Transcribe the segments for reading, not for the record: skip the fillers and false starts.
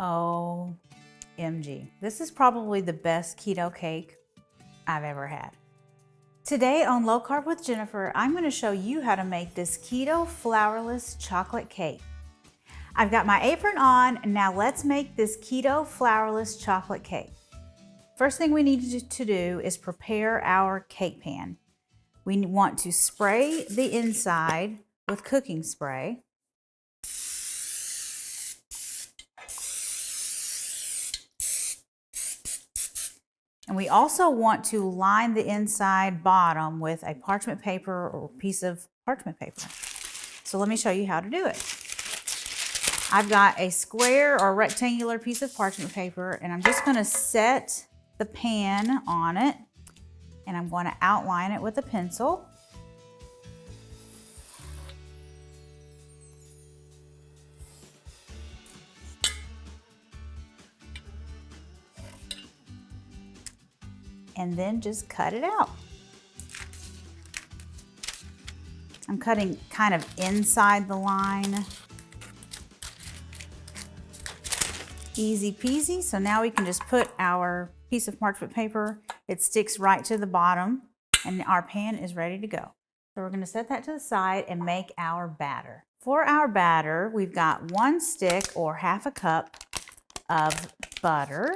OMG. This is probably the best keto cake I've ever had. Today on Low Carb with Jennifer, I'm going to show you how to make this keto flourless chocolate cake. I've got my apron on, and now let's make this keto flourless chocolate cake. First thing we need to do is prepare our cake pan. We want to spray the inside with cooking spray. And we also want to line the inside bottom with a parchment paper or piece of parchment paper. So let me show you how to do it. I've got a square or rectangular piece of parchment paper, and I'm just going to set the pan on it, and I'm going to outline it with a pencil. And then just cut it out. I'm cutting kind of inside the line. Easy peasy. So now we can just put our piece of parchment paper. It sticks right to the bottom, and our pan is ready to go. So we're going to set that to the side and make our batter. For our batter, we've got 1 stick or half a cup of butter.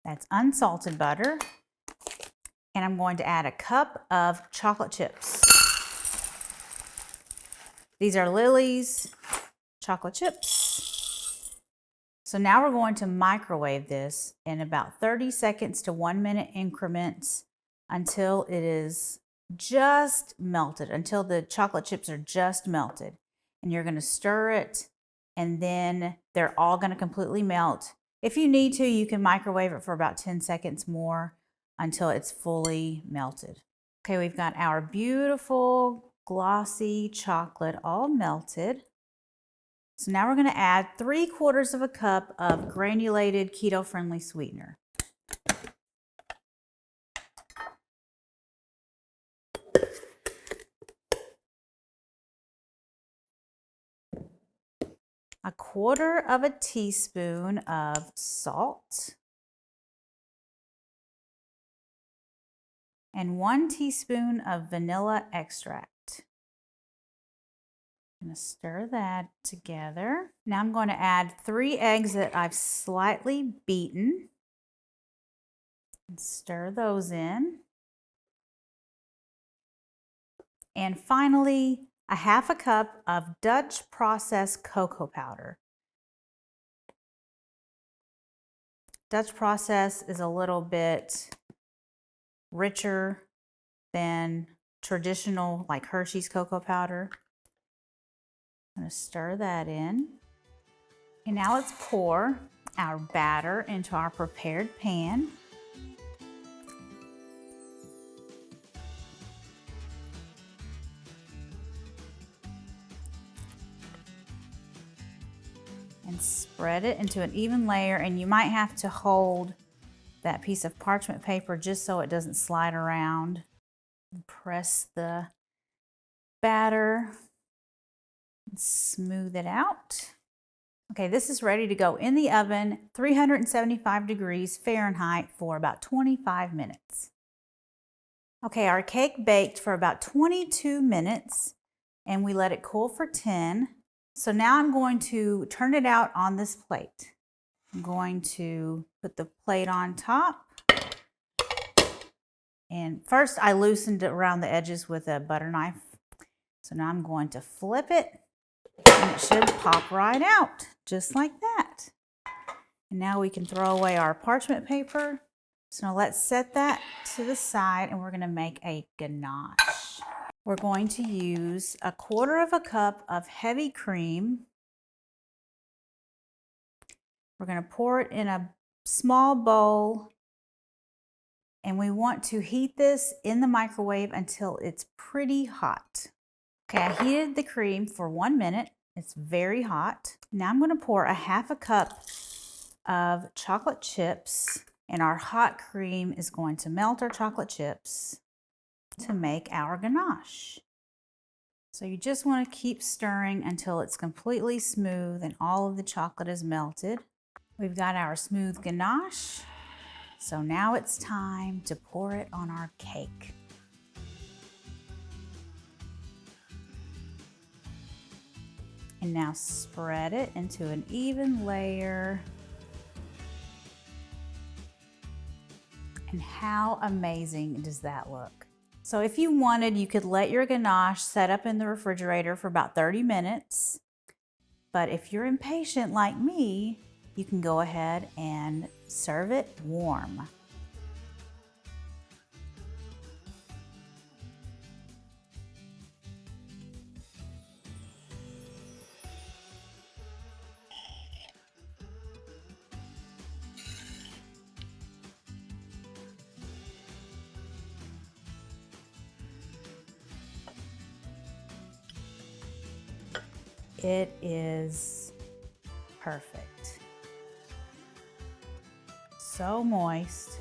That's unsalted butter. And I'm going to add a cup of chocolate chips. These are Lily's chocolate chips. So now we're going to microwave this in about 30 seconds to 1 minute increments until it is just melted, until the chocolate chips are just melted. And you're going to stir it, and then they're all going to completely melt. If you need to, you can microwave it for about 10 seconds more until it's fully melted. Okay, we've got our beautiful glossy chocolate all melted. So now we're going to add 3/4 of a cup of granulated keto-friendly sweetener. A 1/4 of a teaspoon of salt. And 1 teaspoon of vanilla extract. I'm going to stir that together. Now I'm going to add 3 eggs that I've slightly beaten. And stir those in. And finally, a half a cup of Dutch processed cocoa powder. Dutch process is a little bit richer than traditional, like Hershey's cocoa powder. I'm going to stir that in. And now let's pour our batter into our prepared pan. And spread it into an even layer, and you might have to hold that piece of parchment paper just so it doesn't slide around. Press the batter and smooth it out. Okay, this is ready to go in the oven, 375 degrees Fahrenheit for about 25 minutes. Okay, our cake baked for about 22 minutes, and we let it cool for 10. So now I'm going to turn it out on this plate. I'm going to put the plate on top. And first I loosened it around the edges with a butter knife. So now I'm going to flip it, and it should pop right out, just like that. And now we can throw away our parchment paper. So now let's set that to the side, and we're going to make a ganache. We're going to use a 1/4 of a cup of heavy cream. We're going to pour it in a small bowl, and we want to heat this in the microwave until it's pretty hot. Okay, I heated the cream for 1 minute. It's very hot. Now I'm going to pour a half a cup of chocolate chips, and our hot cream is going to melt our chocolate chips to make our ganache. So you just want to keep stirring until it's completely smooth and all of the chocolate is melted. We've got our smooth ganache. So now it's time to pour it on our cake. And now spread it into an even layer. And how amazing does that look? So if you wanted, you could let your ganache set up in the refrigerator for about 30 minutes. But if you're impatient like me, you can go ahead and serve it warm. It is perfect. So moist.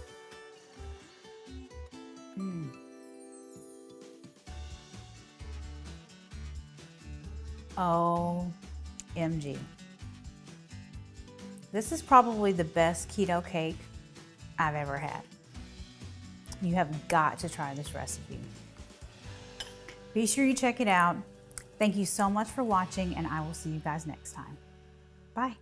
OMG. This is probably the best keto cake I've ever had. You have got to try this recipe. Be sure you check it out. Thank you so much for watching, and I will see you guys next time. Bye.